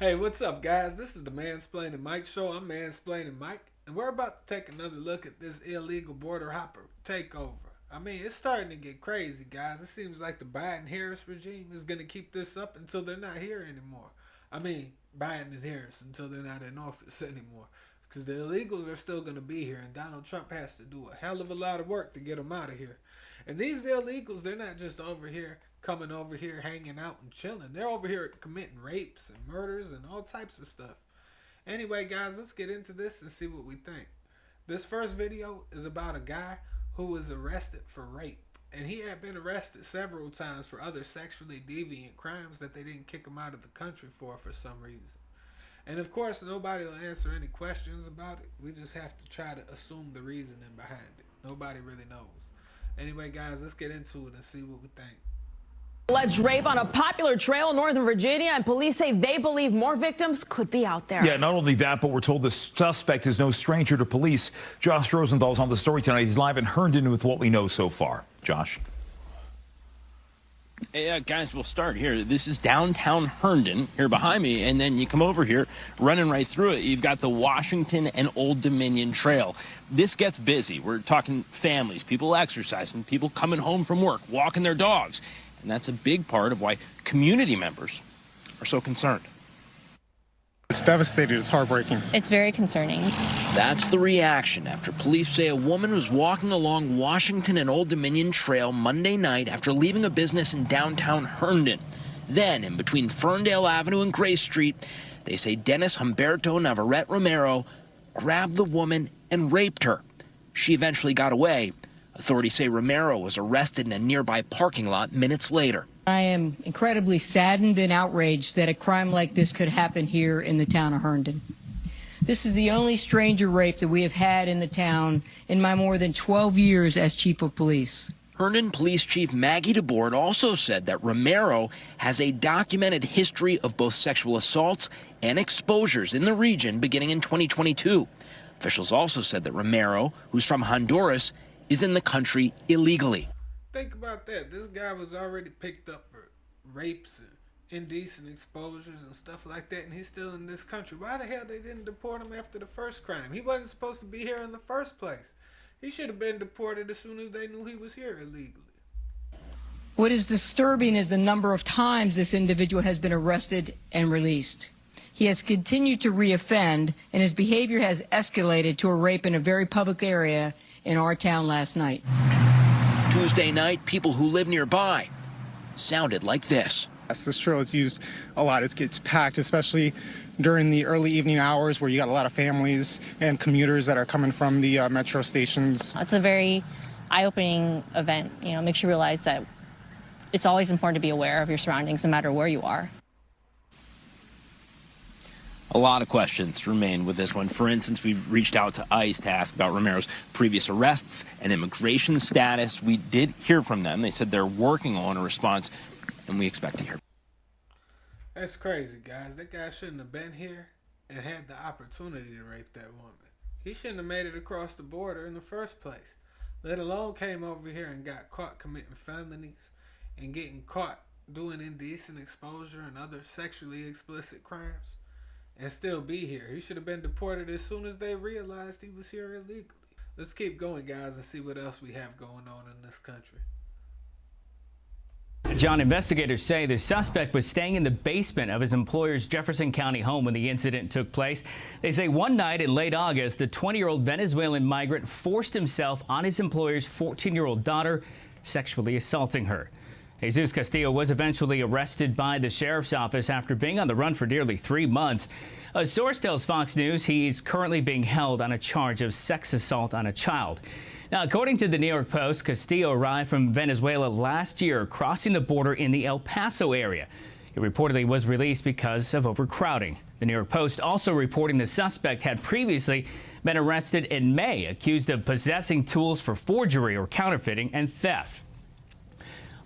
Hey, what's up, guys? This is the Mansplaining Mike Show. I'm Mansplaining Mike, and we're about to take another look at this illegal border hopper takeover. I mean, it's starting to get crazy, guys. It seems like the Biden-Harris regime is going to keep this up until they're not here anymore. I mean, Biden and Harris until they're not in office anymore. Because the illegals are still going to be here, and Donald Trump has to do a hell of a lot of work to get them out of here. And these illegals, they're not just over here, coming over here, hanging out and chilling. They're over here committing rapes and murders and all types of stuff. Anyway, guys, let's get into this and see what we think. This first video is about a guy who was arrested for rape. And he had been arrested several times for other sexually deviant crimes that they didn't kick him out of the country for some reason. And of course, nobody will answer any questions about it. We just have to try to assume the reasoning behind it. Nobody really knows. Anyway, guys, let's get into it and see what we think. Alleged rape on a popular trail in Northern Virginia, and police say they believe more victims could be out there. Yeah, not only that, but we're told the suspect is no stranger to police. Josh Rosenthal's on the story tonight. He's live in Herndon with what we know so far. Josh. Hey, guys, we'll start here. This is downtown Herndon here behind me, and then you come over here, running right through it. You've got the Washington and Old Dominion Trail. This gets busy. We're talking families, people exercising, people coming home from work, walking their dogs. And that's a big part of why community members are so concerned. It's devastating. It's heartbreaking. It's very concerning. That's the reaction after police say a woman was walking along Washington and Old Dominion Trail Monday night after leaving a business in downtown Herndon. Then, in between Ferndale Avenue and Grace Street, they say Dennis Humberto Navarrete Romero grabbed the woman and raped her. She eventually got away. Authorities say Romero was arrested in a nearby parking lot minutes later. I am incredibly saddened and outraged that a crime like this could happen here in the town of Herndon. This is the only stranger rape that we have had in the town in my more than 12 years as chief of police. Herndon Police Chief Maggie DeBoard also said that Romero has a documented history of both sexual assaults and exposures in the region beginning in 2022. Officials also said that Romero, who's from Honduras, is in the country illegally. Think about that. This guy was already picked up for rapes and indecent exposures and stuff like that, and he's still in this country. Why the hell they didn't deport him after the first crime? He wasn't supposed to be here in the first place. He should have been deported as soon as they knew he was here illegally. What is disturbing is the number of times this individual has been arrested and released. He has continued to reoffend, and his behavior has escalated to a rape in a very public area in our town last night. Tuesday night, people who live nearby sounded like this. Yes, this trail is used a lot. It gets packed, especially during the early evening hours where you got a lot of families and commuters that are coming from the metro stations. It's a very eye-opening event. You know, makes you realize that it's always important to be aware of your surroundings no matter where you are. A lot of questions remain with this one. For instance, we've reached out to ICE to ask about Romero's previous arrests and immigration status. We did hear from them. They said they're working on a response, and we expect to hear. That's crazy, guys. That guy shouldn't have been here and had the opportunity to rape that woman. He shouldn't have made it across the border in the first place, let alone came over here and got caught committing felonies and getting caught doing indecent exposure and other sexually explicit crimes. And still be here. He should have been deported as soon as they realized he was here illegally. Let's keep going, guys, and see what else we have going on in this country. John, investigators say the suspect was staying in the basement of his employer's Jefferson County home when the incident took place. They say one night in late August, the 20-year-old Venezuelan migrant forced himself on his employer's 14-year-old daughter, sexually assaulting her. Jesus Castillo was eventually arrested by the sheriff's office after being on the run for nearly 3 months. A source tells Fox News he's currently being held on a charge of sex assault on a child. Now, according to the New York Post, Castillo arrived from Venezuela last year, crossing the border in the El Paso area. He reportedly was released because of overcrowding. The New York Post also reporting the suspect had previously been arrested in May, accused of possessing tools for forgery or counterfeiting and theft.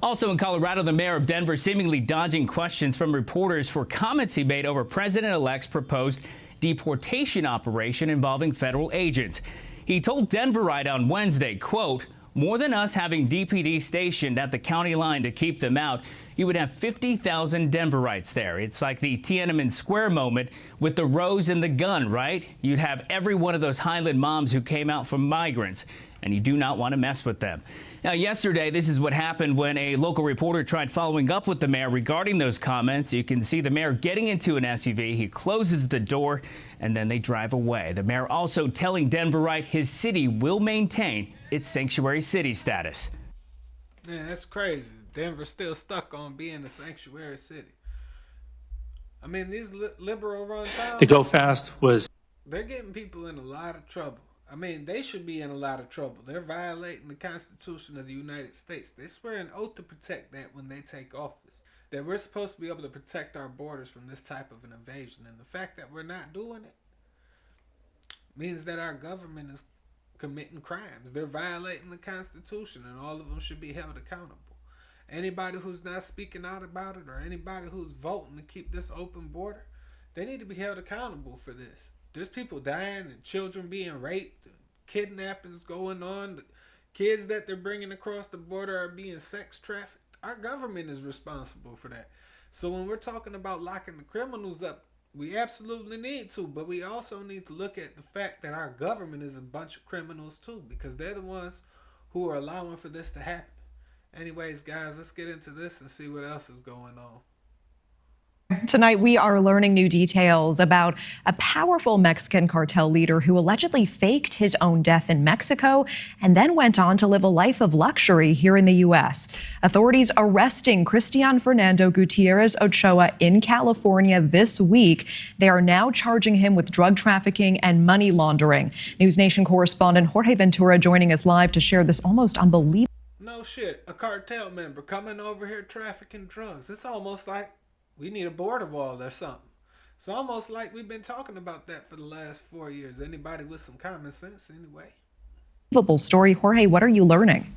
Also in Colorado, the mayor of Denver seemingly dodging questions from reporters for comments he made over President-elect's proposed deportation operation involving federal agents. He told Denverite on Wednesday, quote, More than us having DPD stationed at the county line to keep them out, you would have 50,000 Denverites there. It's like the Tiananmen Square moment with the rose and the gun, right? You'd have every one of those Highland moms who came out from migrants, and you do not want to mess with them. Now, yesterday, this is what happened when a local reporter tried following up with the mayor regarding those comments. You can see the mayor getting into an SUV. He closes the door, and then they drive away. The mayor also telling Denverite his city will maintain its sanctuary city status. Man, that's crazy. Denver's still stuck on being a sanctuary city. I mean, these liberal run towns, The Go Fast was... they're getting people in a lot of trouble. I mean, they should be in a lot of trouble. They're violating the Constitution of the United States. They swear an oath to protect that when they take office. That we're supposed to be able to protect our borders from this type of an invasion. And the fact that we're not doing it means that our government is committing crimes. They're violating the Constitution, and all of them should be held accountable. Anybody who's not speaking out about it, or anybody who's voting to keep this open border, they need to be held accountable for this. There's people dying and children being raped, kidnappings going on, the kids that they're bringing across the border are being sex trafficked. Our government is responsible for that. So when we're talking about locking the criminals up, we absolutely need to, but we also need to look at the fact that our government is a bunch of criminals too, because they're the ones who are allowing for this to happen. Anyways, guys, let's get into this and see what else is going on. Tonight, we are learning new details about a powerful Mexican cartel leader who allegedly faked his own death in Mexico and then went on to live a life of luxury here in the U.S. Authorities arresting Cristian Fernando Gutierrez Ochoa in California this week. They are now charging him with drug trafficking and money laundering. News Nation correspondent Jorge Ventura joining us live to share this almost unbelievable. No shit, a cartel member coming over here trafficking drugs. It's almost like we need a border wall or something. It's almost like we've been talking about that for the last 4 years. Anybody with some common sense anyway? Story. Jorge, what are you learning?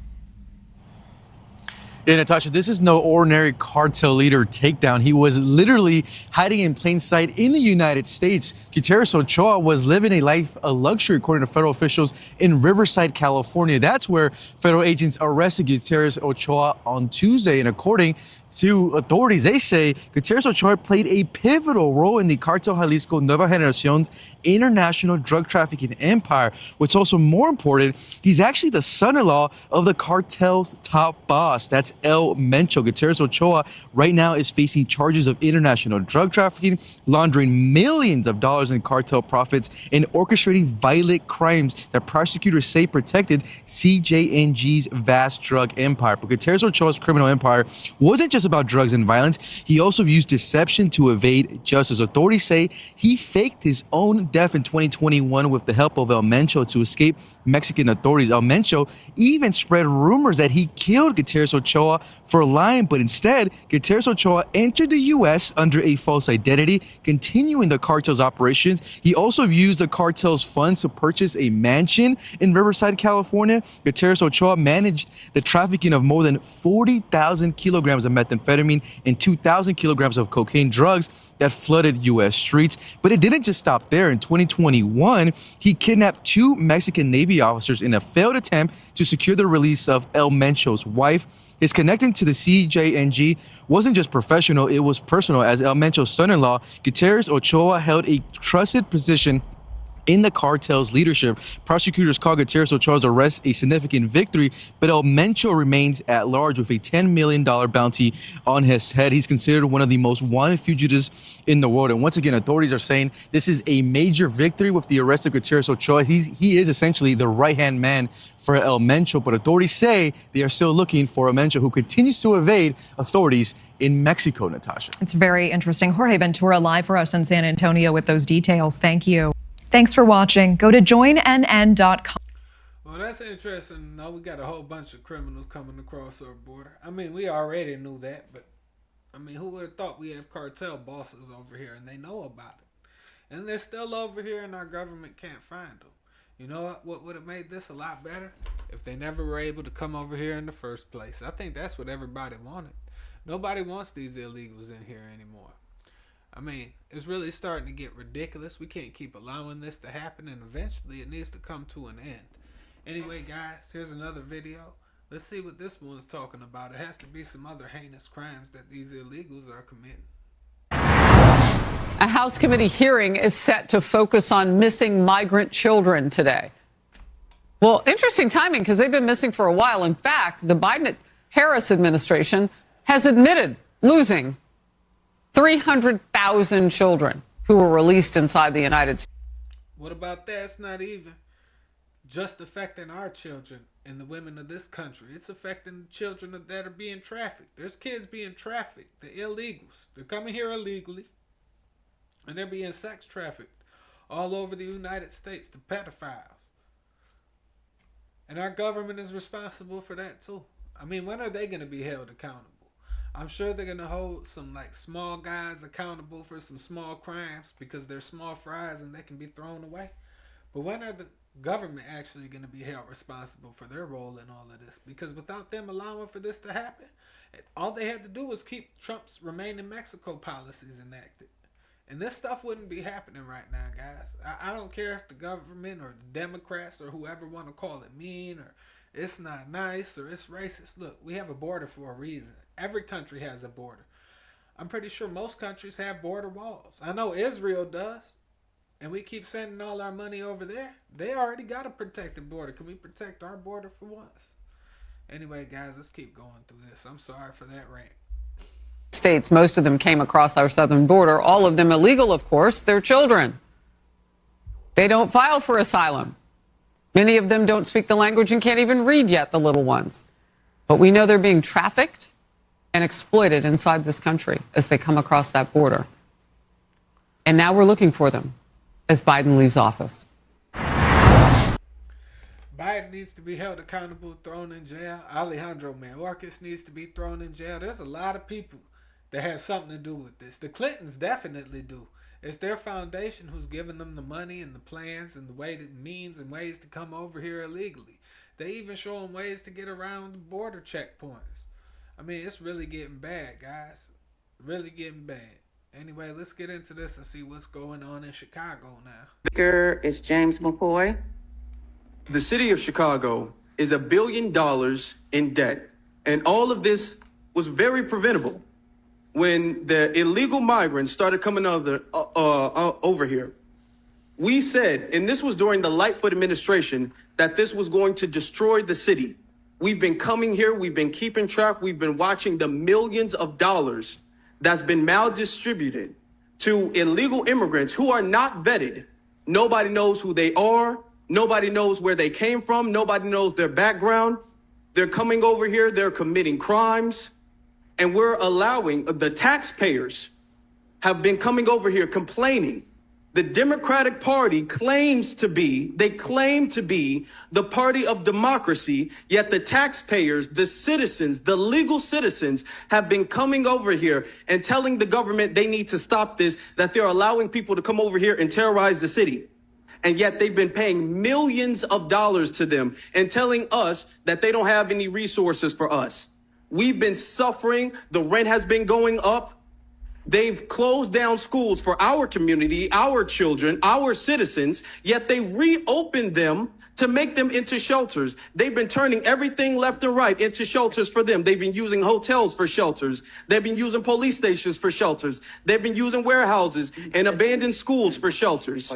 Yeah, Natasha, this is no ordinary cartel leader takedown. He was literally hiding in plain sight in the United States. Gutierrez Ochoa was living a life of luxury, according to federal officials in Riverside, California. That's where federal agents arrested Gutierrez Ochoa on Tuesday. And according to authorities, they say Gutierrez Ochoa played a pivotal role in the Cartel Jalisco Nueva Generacion's international drug trafficking empire. What's also more important, he's actually the son-in-law of the cartel's top boss. That's El Mencho. Gutierrez Ochoa right now is facing charges of international drug trafficking, laundering millions of dollars in cartel profits, and orchestrating violent crimes that prosecutors say protected CJNG's vast drug empire. But Gutierrez Ochoa's criminal empire wasn't just about drugs and violence. He also used deception to evade justice. Authorities say he faked his own death in 2021 with the help of El Mencho to escape Mexican authorities. El Mencho even spread rumors that he killed Gutierrez Ochoa for lying, but instead, Gutierrez Ochoa entered the U.S. under a false identity, continuing the cartel's operations. He also used the cartel's funds to purchase a mansion in Riverside, California. Gutierrez Ochoa managed the trafficking of more than 40,000 kilograms of methamphetamine and 2,000 kilograms of cocaine drugs that flooded U.S. streets. But it didn't just stop there. In 2021, he kidnapped 2 Mexican Navy officers in a failed attempt to secure the release of El Mencho's wife. His connecting to the CJNG wasn't just professional, it was personal. As El Mencho's son-in-law, Gutierrez Ochoa held a trusted position in the cartel's leadership. Prosecutors call Gutierrez Ochoa's arrest a significant victory, but El Mencho remains at large with a $10 million bounty on his head. He's considered one of the most wanted fugitives in the world. And once again, authorities are saying this is a major victory with the arrest of Gutierrez Ochoa. He is essentially the right-hand man for El Mencho, but authorities say they are still looking for El Mencho, who continues to evade authorities in Mexico, Natasha. It's very interesting. Jorge Ventura live for us in San Antonio with those details. Thank you. Thanks for watching. Go to joinnn.com. Well, that's interesting. Now we got a whole bunch of criminals coming across our border. I mean, we already knew that, but I mean, who would have thought we have cartel bosses over here and they know about it? And they're still over here and our government can't find them. You know what would have made this a lot better? If they never were able to come over here in the first place. I think that's what everybody wanted. Nobody wants these illegals in here anymore. I mean, it's really starting to get ridiculous. We can't keep allowing this to happen, and eventually it needs to come to an end. Anyway, guys, here's another video. Let's see what this one's talking about. It has to be some other heinous crimes that these illegals are committing. A House committee hearing is set to focus on missing migrant children today. Well, interesting timing because they've been missing for a while. In fact, the Biden-Harris administration has admitted losing 300,000 children who were released inside the United States. What about that? It's not even just affecting our children and the women of this country. It's affecting the children that are being trafficked. There's kids being trafficked. The illegals. They're coming here illegally. And they're being sex trafficked all over the United States. The pedophiles. And our government is responsible for that too. I mean, when are they going to be held accountable? I'm sure they're going to hold some like small guys accountable for some small crimes because they're small fries and they can be thrown away. But when are the government actually going to be held responsible for their role in all of this? Because without them allowing for this to happen, all they had to do was keep Trump's Remain in Mexico policies enacted. And this stuff wouldn't be happening right now, guys. I don't care if the government or the Democrats or whoever want to call it mean or it's not nice or it's racist. Look, we have a border for a reason. Every country has a border. I'm pretty sure most countries have border walls. I know Israel does. And we keep sending all our money over there. They already got a protected border. Can we protect our border for once? Anyway, guys, let's keep going through this. I'm sorry for that rant. States, most of them came across our southern border, all of them illegal, of course. They're children. They don't file for asylum. Many of them don't speak the language and can't even read yet, the little ones. But we know they're being trafficked and exploited inside this country as they come across that border. And now we're looking for them as Biden leaves office. Biden needs to be held accountable, thrown in jail. Alejandro Mayorkas needs to be thrown in jail. There's a lot of people that have something to do with this. The Clintons definitely do. It's their foundation who's giving them the money and the plans and the means and ways to come over here illegally. They even show them ways to get around the border checkpoints. I mean, it's really getting bad, guys. Really getting bad. Anyway, let's get into this and see what's going on in Chicago now. Speaker is James McCoy. The city of Chicago is $1 billion in debt. And all of this was very preventable when the illegal migrants started coming over here. We said, and this was during the Lightfoot administration, that this was going to destroy the city. We've been coming here. We've been keeping track. We've been watching the millions of dollars that's been maldistributed to illegal immigrants who are not vetted. Nobody knows who they are. Nobody knows where they came from. Nobody knows their background. They're coming over here. They're committing crimes. And we're allowing the taxpayers have been coming over here complaining. The Democratic Party claim to be the party of democracy, yet the taxpayers, the citizens, the legal citizens have been coming over here and telling the government they need to stop this, that they're allowing people to come over here and terrorize the city. And yet they've been paying millions of dollars to them and telling us that they don't have any resources for us. We've been suffering. The rent has been going up. They've closed down schools for our community, our children, our citizens, yet they reopened them to make them into shelters. They've been turning everything left and right into shelters for them. They've been using hotels for shelters. They've been using police stations for shelters. They've been using warehouses and abandoned schools for shelters.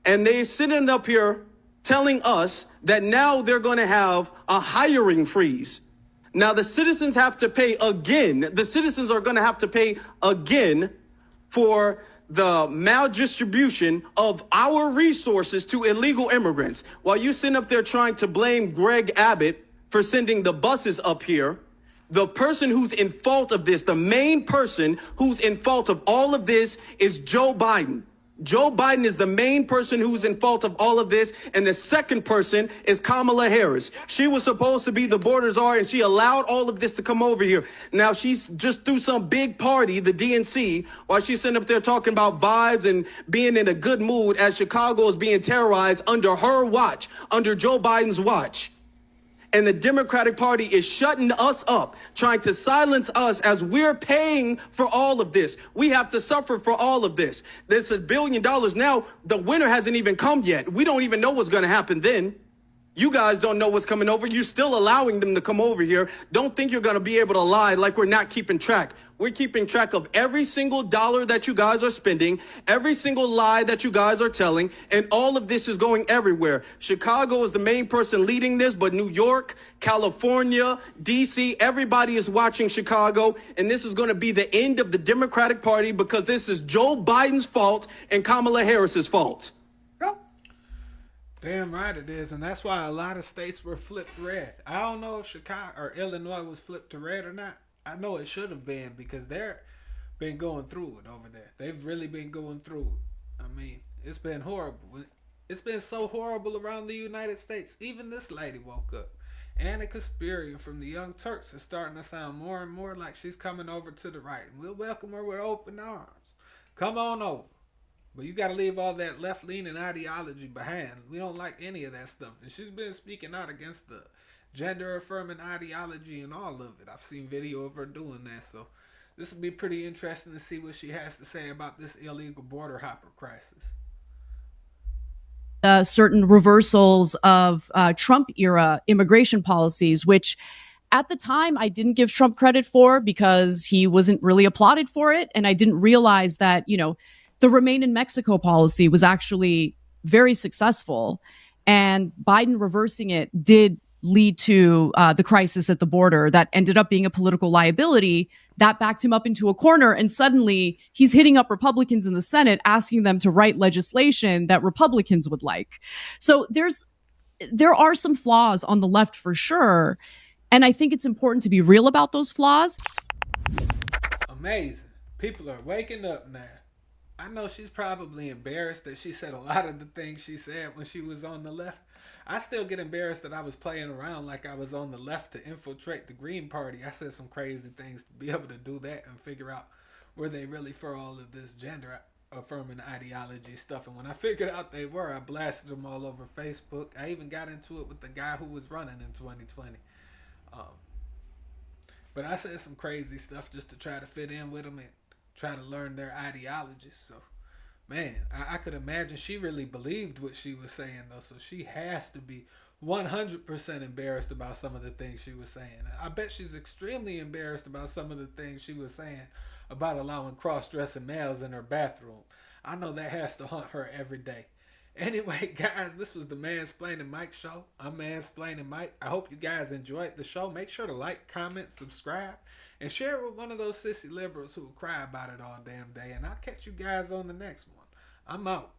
And they're sitting up here telling us that now they're going to have a hiring freeze. Now, the citizens have to pay again. The citizens are going to have to pay again for the maldistribution of our resources to illegal immigrants. While you sit up there trying to blame Greg Abbott for sending the buses up here, the person who's in fault of this, the main person who's in fault of all of this is Joe Biden. Joe Biden is the main person who's in fault of all of this. And the second person is Kamala Harris. She was supposed to be the border czar, and she allowed all of this to come over here. Now she's just threw some big party, the DNC, while she's sitting up there talking about vibes and being in a good mood as Chicago is being terrorized under her watch, under Joe Biden's watch. And the Democratic Party is shutting us up, trying to silence us as we're paying for all of this. We have to suffer for all of this. This is $1 billion now. The winter hasn't even come yet. We don't even know what's going to happen then. You guys don't know what's coming over. You're still allowing them to come over here. Don't think you're going to be able to lie like we're not keeping track. We're keeping track of every single dollar that you guys are spending, every single lie that you guys are telling, and all of this is going everywhere. Chicago is the main person leading this, but New York, California, D.C., everybody is watching Chicago, and this is going to be the end of the Democratic Party because this is Joe Biden's fault and Kamala Harris's fault. Damn right it is, and that's why a lot of states were flipped red. I don't know if Chicago or Illinois was flipped to red or not. I know it should have been because they're been going through it over there. They've really been going through it. I mean, it's been horrible. It's been so horrible around the United States. Even this lady woke up. Anna Kasparian from the Young Turks is starting to sound more and more like she's coming over to the right. We'll welcome her with open arms. Come on over. But you got to leave all that left-leaning ideology behind. We don't like any of that stuff. And she's been speaking out against the gender-affirming ideology and all of it. I've seen video of her doing that. So this will be pretty interesting to see what she has to say about this illegal border hopper crisis. Certain reversals of Trump-era immigration policies, which at the time I didn't give Trump credit for because he wasn't really applauded for it. And I didn't realize that, the Remain in Mexico policy was actually very successful, and Biden reversing it did lead to the crisis at the border that ended up being a political liability that backed him up into a corner. And suddenly he's hitting up Republicans in the Senate, asking them to write legislation that Republicans would like. So there are some flaws on the left for sure. And I think it's important to be real about those flaws. Amazing. People are waking up now. I know she's probably embarrassed that she said a lot of the things she said when she was on the left. I still get embarrassed that I was playing around like I was on the left to infiltrate the Green Party. I said some crazy things to be able to do that and figure out were they really for all of this gender affirming ideology stuff. And when I figured out they were, I blasted them all over Facebook. I even got into it with the guy who was running in 2020. But I said some crazy stuff just to try to fit in with them and try to learn their ideologies. So, man, I could imagine she really believed what she was saying, though. So she has to be 100% embarrassed about some of the things she was saying. I bet she's extremely embarrassed about some of the things she was saying about allowing cross-dressing males in her bathroom. I know that has to haunt her every day. Anyway, guys, this was the Mansplaining Mike show. I'm Mansplaining Mike. I hope you guys enjoyed the show. Make sure to like, comment, subscribe, and share it with one of those sissy liberals who will cry about it all damn day. And I'll catch you guys on the next one. I'm out.